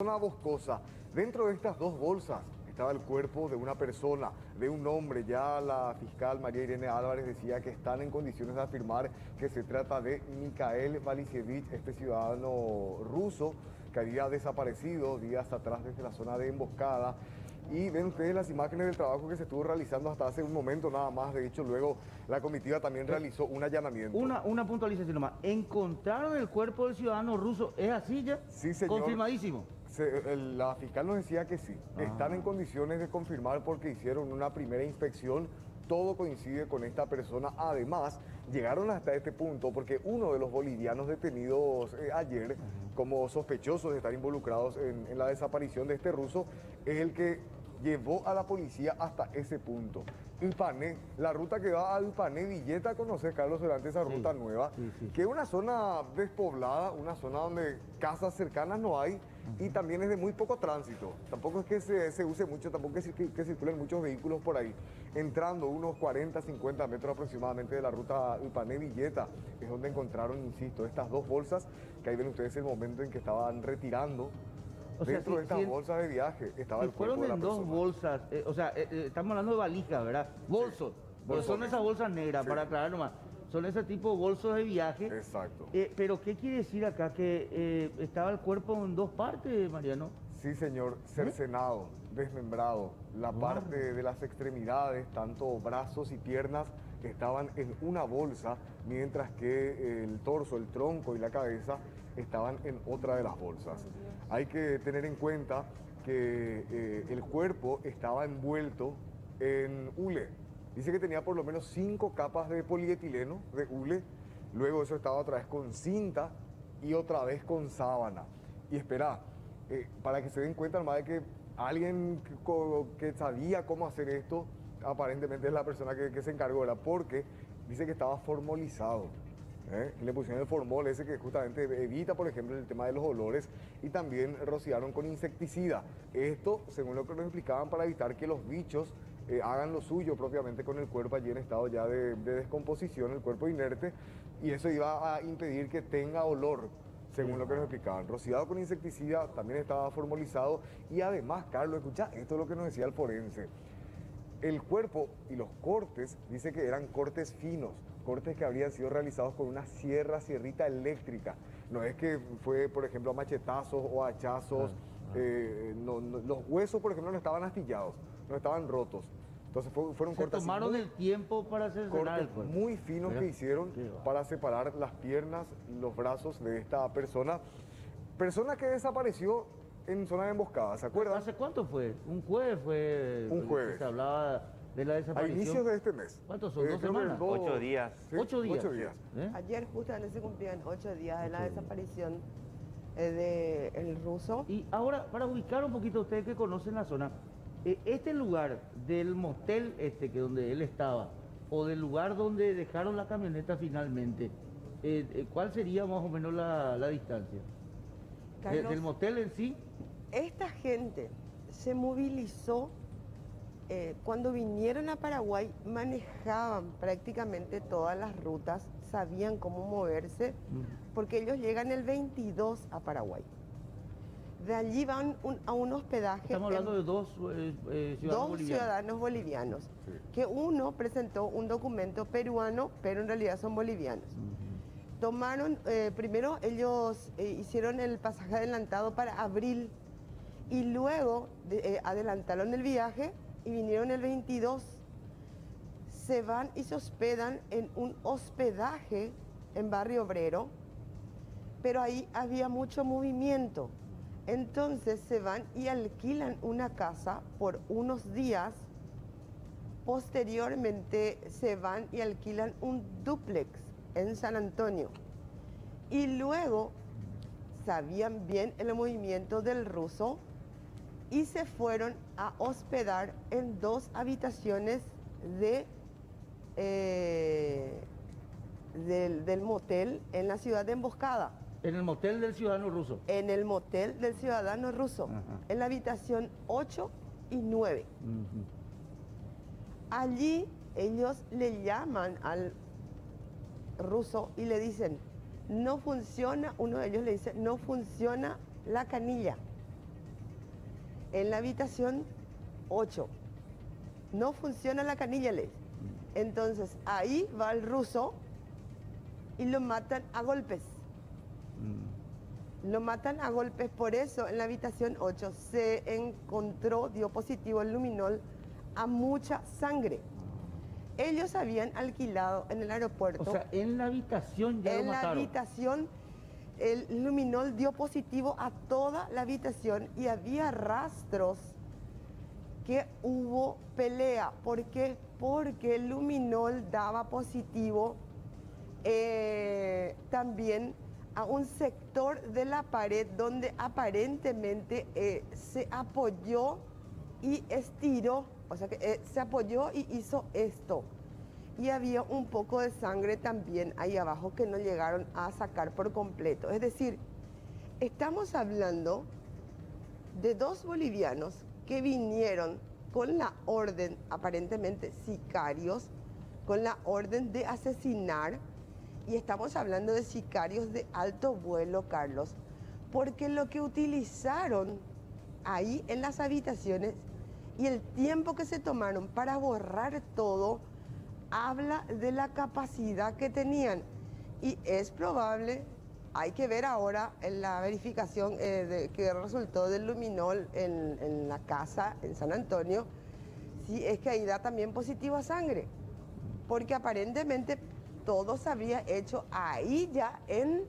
Zona boscosa. Dentro de estas dos bolsas estaba el cuerpo de una persona, de un hombre. Ya la fiscal María Irene Álvarez decía que están en condiciones de afirmar que se trata de Mikhail Valisievich, este ciudadano ruso que había desaparecido días atrás desde la zona de emboscada. Y ven ustedes las imágenes del trabajo que se estuvo realizando hasta hace un momento nada más. De hecho, luego la comitiva también realizó un allanamiento. Una puntualización nomás. Encontraron el cuerpo del ciudadano ruso. ¿Es así ya? Sí, señor. Confirmadísimo. La fiscal nos decía que sí. Están en condiciones de confirmar porque hicieron una primera inspección. Todo coincide con esta persona. Además, llegaron hasta este punto porque uno de los bolivianos detenidos ayer como sospechosos de estar involucrados en la desaparición de este ruso es el que llevó a la policía hasta ese punto. Ipané, la ruta que va a Ipané, Villeta, conoces, Carlos, durante esa ruta nueva, que es una zona despoblada, una zona donde casas cercanas no hay y también es de muy poco tránsito. Tampoco es que se use mucho, tampoco es que circulen muchos vehículos por ahí. Entrando unos 40, 50 metros aproximadamente de la ruta Ipané-Villeta, es donde encontraron, insisto, estas dos bolsas, que ahí ven ustedes el momento en que estaban retirando. O sea, dentro de estas bolsas de viaje estaba el cuerpo de la persona. Fueron en dos bolsas, estamos hablando de valijas, ¿verdad? Bolsos. Pero son esas bolsas negras, para aclarar nomás. Son ese tipo de bolsos de viaje. Exacto. Pero ¿qué quiere decir acá? ¿Que estaba el cuerpo en dos partes, Mariano? Sí, señor. Cercenado, desmembrado. La parte de las extremidades, tanto brazos y piernas, estaban en una bolsa, mientras que el torso, el tronco y la cabeza estaban en otra de las bolsas. Hay que tener en cuenta que el cuerpo estaba envuelto en hule. Dice que tenía por lo menos 5 capas de polietileno, de hule. Luego eso estaba otra vez con cinta y otra vez con sábana. Y espera, para que se den cuenta nomás de que alguien que sabía cómo hacer esto, aparentemente es la persona que se encargó, ¿verdad? Porque dice que estaba formolizado. Le pusieron el formol ese que justamente evita, por ejemplo, el tema de los olores, y también rociaron con insecticida. Esto, según lo que nos explicaban, para evitar que los bichos hagan lo suyo propiamente con el cuerpo allí en estado ya de descomposición, el cuerpo inerte, y eso iba a impedir que tenga olor, según lo que nos explicaban. Rociado con insecticida, también estaba formalizado, y además, Carlos, escucha, esto es lo que nos decía el forense. El cuerpo y los cortes, dice que eran cortes finos, cortes que habrían sido realizados con una sierrita eléctrica. No es que fue, por ejemplo, a machetazos o a hachazos. Los huesos, por ejemplo, no estaban astillados, no estaban rotos. Entonces fueron cortes. Tomaron el tiempo para hacer cortes muy finos que hicieron para separar las piernas, los brazos de esta persona. Persona que desapareció en zona de emboscada, ¿se acuerdan? ¿Hace cuánto fue? ¿Un jueves fue? Un jueves. Se hablaba de la desaparición. A inicios de este mes. ¿Cuántos son? ¿2 semanas? 8 días. ¿Sí? 8 días. 8 días. Ayer justamente se cumplían 8 días de la desaparición del ruso. Y ahora, para ubicar un poquito, ustedes que conocen la zona, este lugar del motel que donde él estaba, o del lugar donde dejaron la camioneta finalmente, ¿cuál sería más o menos la distancia? Carlos, ¿Del motel en sí? Esta gente se movilizó cuando vinieron a Paraguay, manejaban prácticamente todas las rutas, sabían cómo moverse, porque ellos llegan el 22 a Paraguay. De allí van a un hospedaje. Estamos hablando de dos ciudadanos bolivianos, Sí. que uno presentó un documento peruano, pero en realidad son bolivianos. Tomaron, primero ellos hicieron el pasaje adelantado para abril y luego adelantaron el viaje y vinieron el 22. Se van y se hospedan en un hospedaje en Barrio Obrero, pero ahí había mucho movimiento. Entonces se van y alquilan una casa por unos días. Posteriormente se van y alquilan un dúplex en San Antonio. Y luego sabían bien el movimiento del ruso y se fueron a hospedar en 2 habitaciones del motel en la ciudad de Emboscada. En el motel del ciudadano ruso. En el motel del ciudadano ruso, Ajá. en la habitación 8 y 9. Allí ellos le llaman al ruso y le dicen, no funciona, uno de ellos le dice, no funciona la canilla. en la habitación 8. No funciona la canilla, le dice. Entonces ahí va el ruso y lo matan a golpes. Lo matan a golpes, por eso en la habitación 8 se encontró, dio positivo el luminol a mucha sangre. Ellos habían alquilado en el aeropuerto. O sea, en la habitación ya lo En la mataron. habitación, el luminol dio positivo a toda la habitación y había rastros que hubo pelea. ¿Por qué? Porque el luminol daba positivo también a un sector de la pared donde aparentemente se apoyó y estiró, o sea que se apoyó y hizo esto. Y había un poco de sangre también ahí abajo que no llegaron a sacar por completo. Es decir, estamos hablando de 2 bolivianos que vinieron con la orden, aparentemente sicarios, con la orden de asesinar. Y estamos hablando de sicarios de alto vuelo, Carlos, porque lo que utilizaron ahí en las habitaciones y el tiempo que se tomaron para borrar todo, habla de la capacidad que tenían. Y es probable, hay que ver ahora en la verificación que resultó del luminol en la casa en San Antonio, si es que ahí da también positivo a sangre, porque aparentemente todo se había hecho ahí ya en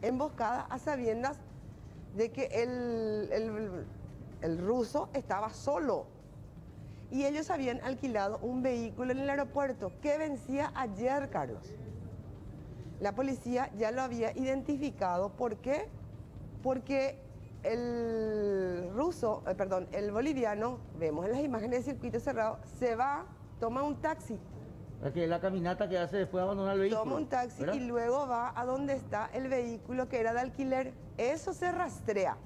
emboscada a sabiendas de que el ruso estaba solo. Y ellos habían alquilado un vehículo en el aeropuerto que vencía ayer, Carlos. La policía ya lo había identificado. ¿Por qué? Porque el boliviano, vemos en las imágenes de circuito cerrado, se va, toma un taxi. Que la caminata que hace después de abandonar el vehículo. Toma un taxi, ¿verdad? y luego va a donde está el vehículo que era de alquiler. Eso se rastrea.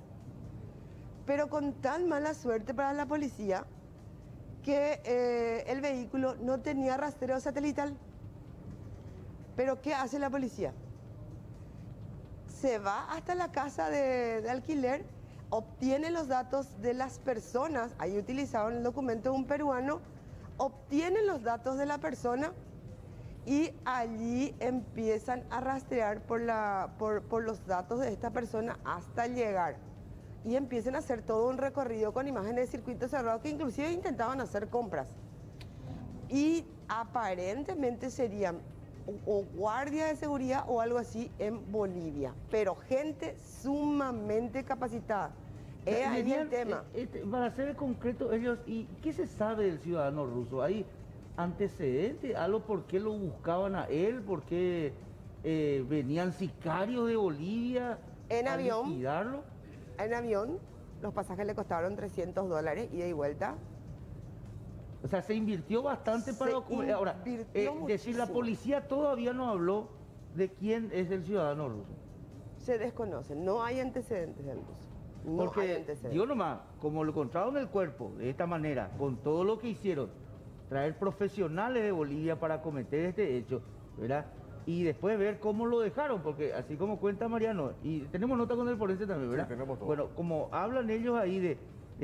Pero con tan mala suerte para la policía que el vehículo no tenía rastreo satelital. Pero ¿qué hace la policía? Se va hasta la casa de alquiler, obtiene los datos de las personas, ahí utilizaron el documento de un peruano, obtienen los datos de la persona y allí empiezan a rastrear por los datos de esta persona hasta llegar. Y empiezan a hacer todo un recorrido con imágenes de circuito cerrado que inclusive intentaban hacer compras. Y aparentemente serían o guardia de seguridad o algo así en Bolivia, pero gente sumamente capacitada. Es ahí el tema. Para ser concreto, ellos, ¿y qué se sabe del ciudadano ruso? ¿Hay antecedentes? ¿Algo por qué lo buscaban a él? ¿Por qué venían sicarios de Bolivia En a avión. liquidarlo? En avión, los pasajes le costaron $300 ida y vuelta. O sea, se invirtió bastante para documentar. Ahora, decir, la muchísimo. policía todavía no habló de quién es el ciudadano ruso. Se desconocen, no hay antecedentes del ruso. No hay Porque, antecedentes. digo nomás, como lo encontraron en el cuerpo, de esta manera, con todo lo que hicieron, traer profesionales de Bolivia para cometer este hecho, ¿verdad? Y después ver cómo lo dejaron, porque así como cuenta Mariano, y tenemos nota con el forense también, ¿verdad? Sí, tenemos todo. Bueno, como hablan ellos ahí de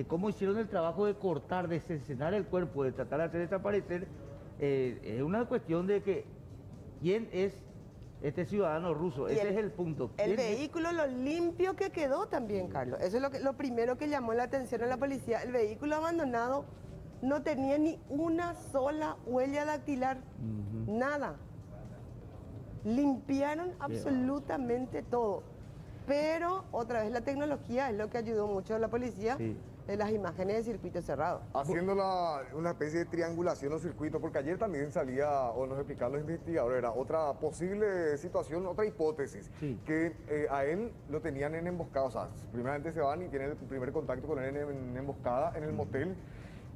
cómo hicieron el trabajo de cortar, de cercenar el cuerpo, de tratar de hacer desaparecer, es una cuestión de que quién es este ciudadano ruso, Y ese es el punto. El ¿Quién es? vehículo, lo limpio que quedó también, Carlos. Eso es lo primero que llamó la atención a la policía. El vehículo abandonado no tenía ni una sola huella dactilar, nada. Limpiaron absolutamente todo. Pero otra vez la tecnología es lo que ayudó mucho a la policía, Sí. de las imágenes de circuito cerrado. Haciendo una especie de triangulación los circuitos, porque ayer también salía, o nos explicaban los investigadores, era otra posible situación, otra hipótesis, Sí. que a él lo tenían en emboscada, o sea, primeramente se van y tienen el primer contacto con él en emboscada en el motel,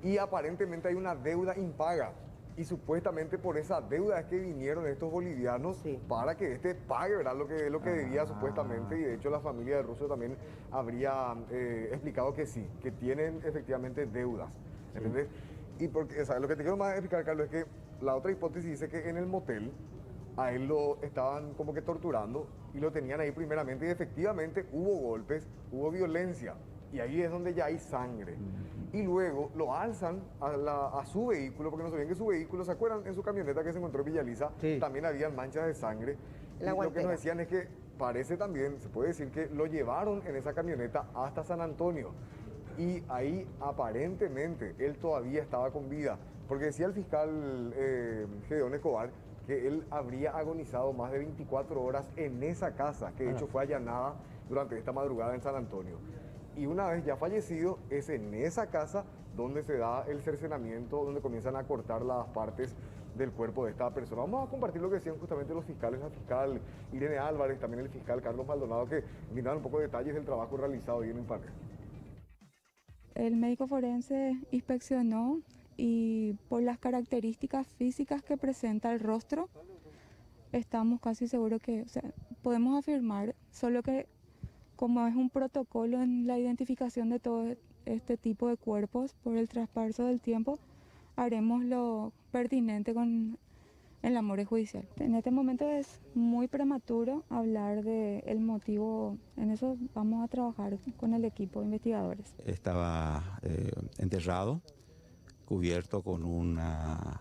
y aparentemente hay una deuda impaga. Y supuestamente por esa deuda es que vinieron estos bolivianos Sí. para que este pague, ¿verdad? Lo que debía supuestamente, y de hecho la familia de Russo también habría explicado que sí, que tienen efectivamente deudas, ¿entendés? Y porque, o sea, lo que te quiero más explicar, Carlos, es que la otra hipótesis dice que en el motel a él lo estaban como que torturando y lo tenían ahí primeramente, y efectivamente hubo golpes, hubo violencia. y ahí es donde ya hay sangre. Y luego lo alzan a su vehículo, porque no sabían que su vehículo, ¿se acuerdan? En su camioneta que se encontró en Villaliza, Sí. también habían manchas de sangre. Y La lo que guantera. nos decían es que parece también, se puede decir que lo llevaron en esa camioneta hasta San Antonio. Y ahí aparentemente él todavía estaba con vida, porque decía el fiscal Gedeón Escobar que él habría agonizado más de 24 horas en esa casa, que de hecho fue allanada durante esta madrugada en San Antonio. Y una vez ya fallecido, es en esa casa donde se da el cercenamiento, donde comienzan a cortar las partes del cuerpo de esta persona. Vamos a compartir lo que decían justamente los fiscales, la fiscal Irene Álvarez, también el fiscal Carlos Maldonado, que brindaron un poco de detalles del trabajo realizado hoy en el panel. El médico forense inspeccionó y por las características físicas que presenta el rostro, estamos casi seguros que, o sea, podemos afirmar, solo que como es un protocolo en la identificación de todo este tipo de cuerpos por el traspaso del tiempo, haremos lo pertinente con en la morgue judicial. En este momento es muy prematuro hablar del motivo, en eso vamos a trabajar con el equipo de investigadores. Estaba enterrado, cubierto con una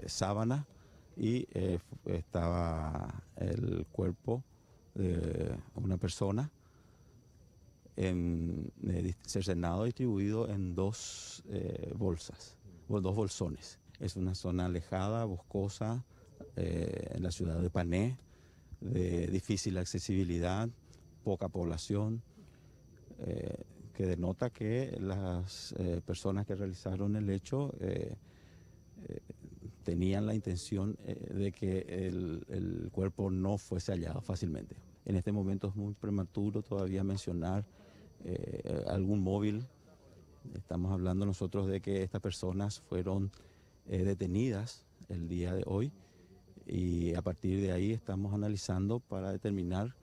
sábana y estaba el cuerpo de una persona cercenado, distribuido en dos bolsas, o dos bolsones. Es una zona alejada, boscosa, en la ciudad de Pané, de difícil accesibilidad, poca población, que denota que las personas que realizaron el hecho tenían la intención de que el cuerpo no fuese hallado fácilmente. En este momento es muy prematuro todavía mencionar algún móvil. Estamos hablando nosotros de que estas personas fueron detenidas el día de hoy y a partir de ahí estamos analizando para determinar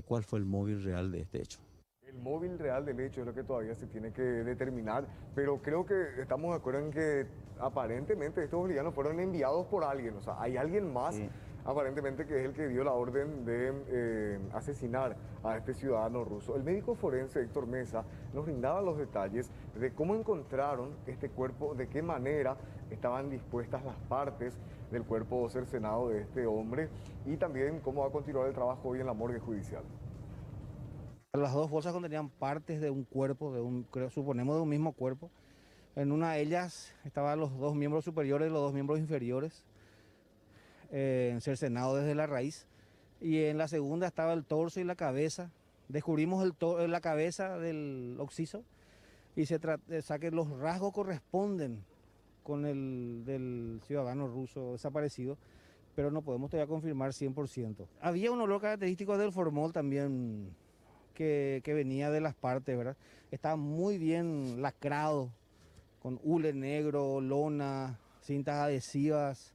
cuál fue el móvil real de este hecho. El móvil real del hecho es lo que todavía se tiene que determinar, pero creo que estamos de acuerdo en que aparentemente estos bolivianos fueron enviados por alguien, o sea, hay alguien más Sí. aparentemente que es el que dio la orden de asesinar a este ciudadano ruso. El médico forense Héctor Mesa nos brindaba los detalles de cómo encontraron este cuerpo, de qué manera estaban dispuestas las partes del cuerpo cercenado de este hombre y también cómo va a continuar el trabajo hoy en la morgue judicial. Las dos bolsas contenían partes de un cuerpo, suponemos de un mismo cuerpo. En una de ellas estaban los dos miembros superiores y los dos miembros inferiores, cercenados desde la raíz. Y en la segunda estaba el torso y la cabeza. Descubrimos la cabeza del occiso y que los rasgos corresponden con el del ciudadano ruso desaparecido, pero no podemos todavía confirmar 100%. Había un olor característico del formol también que venía de las partes, ¿verdad? Estaba muy bien lacrado, con hule negro, lona, cintas adhesivas,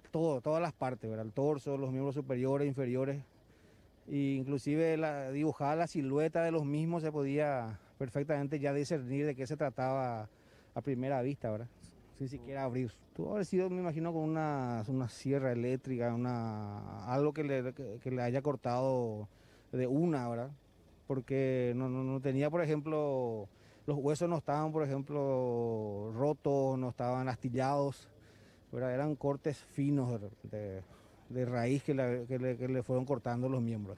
todas las partes, ¿verdad? El torso, los miembros superiores, inferiores, e inclusive dibujada la silueta de los mismos se podía perfectamente ya discernir de qué se trataba a primera vista, ¿verdad? Sin siquiera abrir. Tuvo haber sido, me imagino, con una sierra eléctrica, algo que le haya cortado de una, ¿verdad? Porque no tenía, por ejemplo, los huesos no estaban, por ejemplo, rotos, no estaban astillados, ¿verdad? Eran cortes finos de raíz que le fueron cortando los miembros.